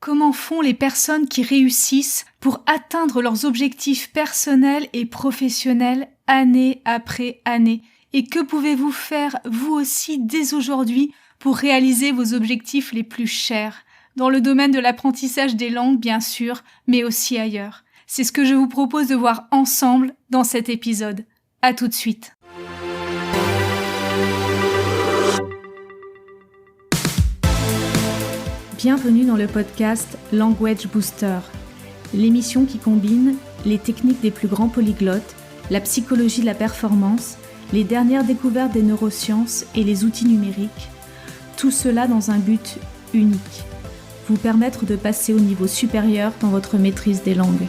Comment font les personnes qui réussissent pour atteindre leurs objectifs personnels et professionnels année après année? Et que pouvez-vous faire, vous aussi, dès aujourd'hui, pour réaliser vos objectifs les plus chers? Dans le domaine de l'apprentissage des langues, bien sûr, mais aussi ailleurs. C'est ce que je vous propose de voir ensemble dans cet épisode. À tout de suite. Bienvenue dans le podcast Language Booster, l'émission qui combine les techniques des plus grands polyglottes, la psychologie de la performance, les dernières découvertes des neurosciences et les outils numériques, tout cela dans un but unique, vous permettre de passer au niveau supérieur dans votre maîtrise des langues.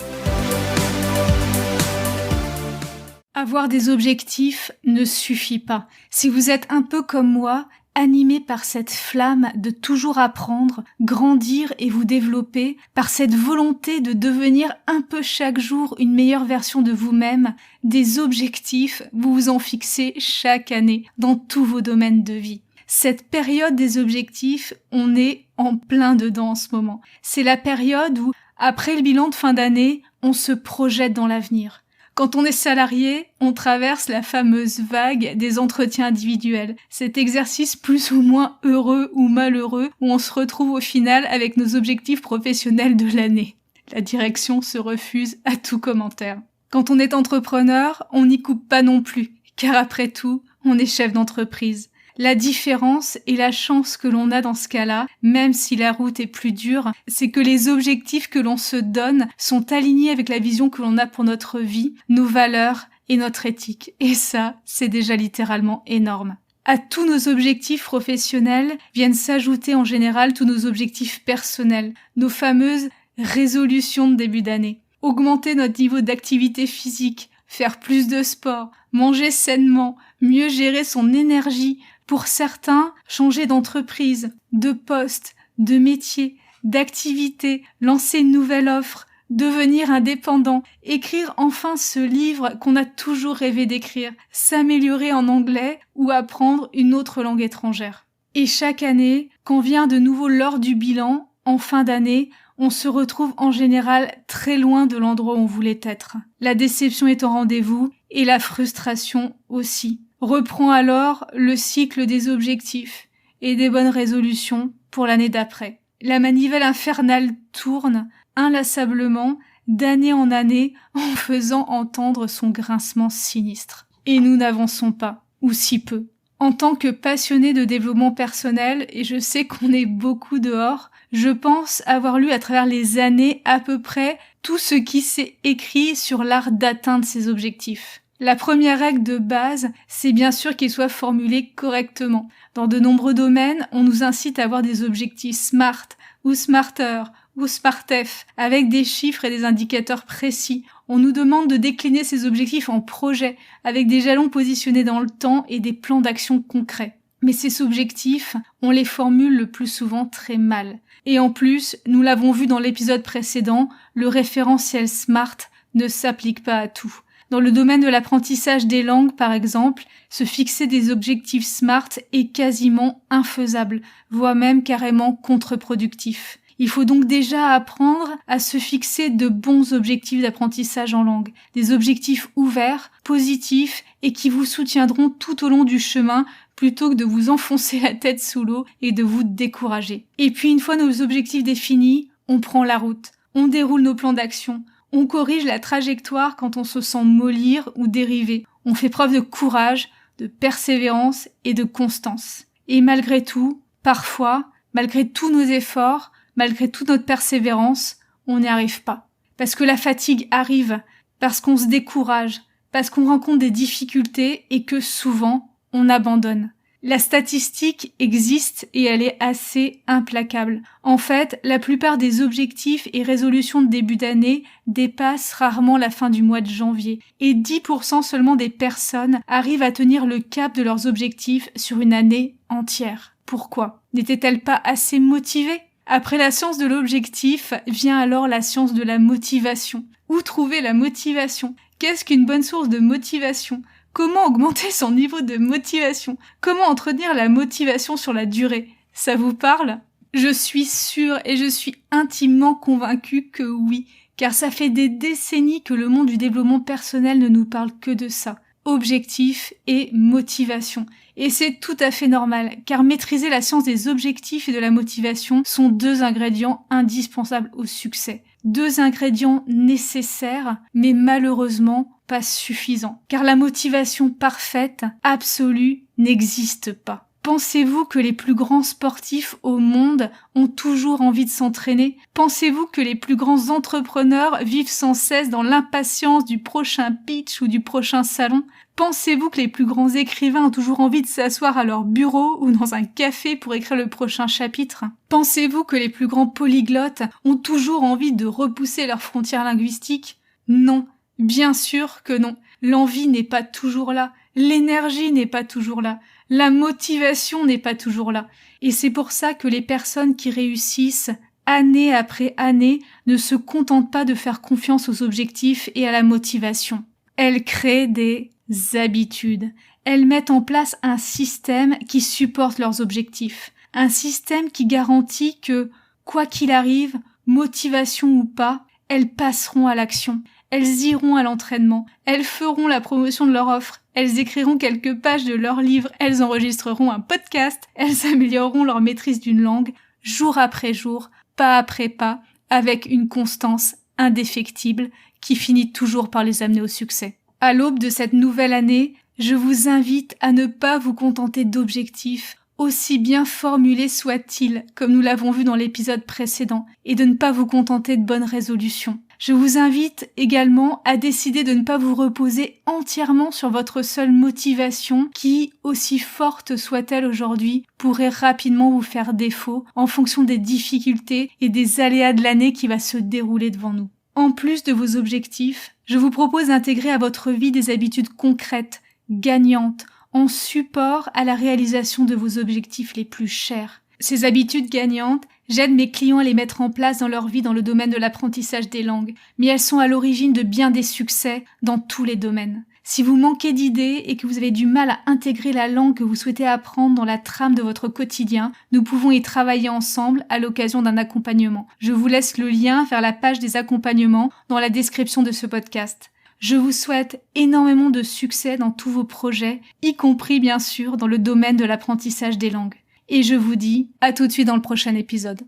Avoir des objectifs ne suffit pas. Si vous êtes un peu comme moi, animé par cette flamme de toujours apprendre, grandir et vous développer, par cette volonté de devenir un peu chaque jour une meilleure version de vous-même, des objectifs, vous vous en fixez chaque année dans tous vos domaines de vie. Cette période des objectifs, on est en plein dedans en ce moment. C'est la période où, après le bilan de fin d'année, on se projette dans l'avenir. Quand on est salarié, on traverse la fameuse vague des entretiens individuels. Cet exercice plus ou moins heureux ou malheureux où on se retrouve au final avec nos objectifs professionnels de l'année. La direction se refuse à tout commentaire. Quand on est entrepreneur, on n'y coupe pas non plus, car après tout, on est chef d'entreprise. La différence et la chance que l'on a dans ce cas-là, même si la route est plus dure, c'est que les objectifs que l'on se donne sont alignés avec la vision que l'on a pour notre vie, nos valeurs et notre éthique. Et ça, c'est déjà littéralement énorme. À tous nos objectifs professionnels viennent s'ajouter en général tous nos objectifs personnels, nos fameuses résolutions de début d'année. Augmenter notre niveau d'activité physique, faire plus de sport, manger sainement, mieux gérer son énergie. Pour certains, changer d'entreprise, de poste, de métier, d'activité, lancer une nouvelle offre, devenir indépendant, écrire enfin ce livre qu'on a toujours rêvé d'écrire, s'améliorer en anglais ou apprendre une autre langue étrangère. Et chaque année, quand vient de nouveau l'heure du bilan, en fin d'année, on se retrouve en général très loin de l'endroit où on voulait être. La déception est au rendez-vous et la frustration aussi. Reprend alors le cycle des objectifs et des bonnes résolutions pour l'année d'après. La manivelle infernale tourne inlassablement d'année en année en faisant entendre son grincement sinistre. Et nous n'avançons pas, ou si peu. En tant que passionné de développement personnel, et je sais qu'on est beaucoup dehors, je pense avoir lu à travers les années à peu près tout ce qui s'est écrit sur l'art d'atteindre ses objectifs. La première règle de base, c'est bien sûr qu'ils soient formulés correctement. Dans de nombreux domaines, on nous incite à avoir des objectifs SMART, ou SMARTER, ou SMARTEF, avec des chiffres et des indicateurs précis. On nous demande de décliner ces objectifs en projets, avec des jalons positionnés dans le temps et des plans d'action concrets. Mais ces objectifs, on les formule le plus souvent très mal. Et en plus, nous l'avons vu dans l'épisode précédent, le référentiel SMART ne s'applique pas à tout. Dans le domaine de l'apprentissage des langues, par exemple, se fixer des objectifs SMART est quasiment infaisable, voire même carrément contre-productif. Il faut donc déjà apprendre à se fixer de bons objectifs d'apprentissage en langue, des objectifs ouverts, positifs et qui vous soutiendront tout au long du chemin plutôt que de vous enfoncer la tête sous l'eau et de vous décourager. Et puis une fois nos objectifs définis, on prend la route, on déroule nos plans d'action, on corrige la trajectoire quand on se sent mollir ou dériver. On fait preuve de courage, de persévérance et de constance. Et malgré tout, parfois, malgré tous nos efforts, malgré toute notre persévérance, on n'y arrive pas. Parce que la fatigue arrive, parce qu'on se décourage, parce qu'on rencontre des difficultés et que souvent, on abandonne. La statistique existe et elle est assez implacable. En fait, la plupart des objectifs et résolutions de début d'année dépassent rarement la fin du mois de janvier. Et 10% seulement des personnes arrivent à tenir le cap de leurs objectifs sur une année entière. Pourquoi? N'étaient-elles pas assez motivées? Après la science de l'objectif, vient alors la science de la motivation. Où trouver la motivation? Qu'est-ce qu'une bonne source de motivation? Comment augmenter son niveau de motivation? Comment entretenir la motivation sur la durée? Ça vous parle? Je suis sûre et je suis intimement convaincue que oui, car ça fait des décennies que le monde du développement personnel ne nous parle que de ça. Objectifs et motivation. Et c'est tout à fait normal, car maîtriser la science des objectifs et de la motivation sont 2 ingrédients indispensables au succès. 2 ingrédients nécessaires, mais malheureusement pas suffisants. Car la motivation parfaite, absolue, n'existe pas. Pensez-vous que les plus grands sportifs au monde ont toujours envie de s'entraîner? Pensez-vous que les plus grands entrepreneurs vivent sans cesse dans l'impatience du prochain pitch ou du prochain salon? Pensez-vous que les plus grands écrivains ont toujours envie de s'asseoir à leur bureau ou dans un café pour écrire le prochain chapitre? Pensez-vous que les plus grands polyglottes ont toujours envie de repousser leurs frontières linguistiques? Non, bien sûr que non. L'envie n'est pas toujours là, l'énergie n'est pas toujours là, la motivation n'est pas toujours là. Et c'est pour ça que les personnes qui réussissent année après année ne se contentent pas de faire confiance aux objectifs et à la motivation. Elles créent des habitudes. Elles mettent en place un système qui supporte leurs objectifs. Un système qui garantit que, quoi qu'il arrive, motivation ou pas, elles passeront à l'action. Elles iront à l'entraînement. Elles feront la promotion de leur offre. Elles écriront quelques pages de leur livre. Elles enregistreront un podcast. Elles amélioreront leur maîtrise d'une langue, jour après jour, pas après pas, avec une constance indéfectible qui finit toujours par les amener au succès. À l'aube de cette nouvelle année, je vous invite à ne pas vous contenter d'objectifs, aussi bien formulés soient-ils, comme nous l'avons vu dans l'épisode précédent, et de ne pas vous contenter de bonnes résolutions. Je vous invite également à décider de ne pas vous reposer entièrement sur votre seule motivation qui, aussi forte soit-elle aujourd'hui, pourrait rapidement vous faire défaut en fonction des difficultés et des aléas de l'année qui va se dérouler devant nous. En plus de vos objectifs, je vous propose d'intégrer à votre vie des habitudes concrètes, gagnantes, en support à la réalisation de vos objectifs les plus chers. Ces habitudes gagnantes, j'aide mes clients à les mettre en place dans leur vie dans le domaine de l'apprentissage des langues, mais elles sont à l'origine de bien des succès dans tous les domaines. Si vous manquez d'idées et que vous avez du mal à intégrer la langue que vous souhaitez apprendre dans la trame de votre quotidien, nous pouvons y travailler ensemble à l'occasion d'un accompagnement. Je vous laisse le lien vers la page des accompagnements dans la description de ce podcast. Je vous souhaite énormément de succès dans tous vos projets, y compris bien sûr dans le domaine de l'apprentissage des langues. Et je vous dis à tout de suite dans le prochain épisode.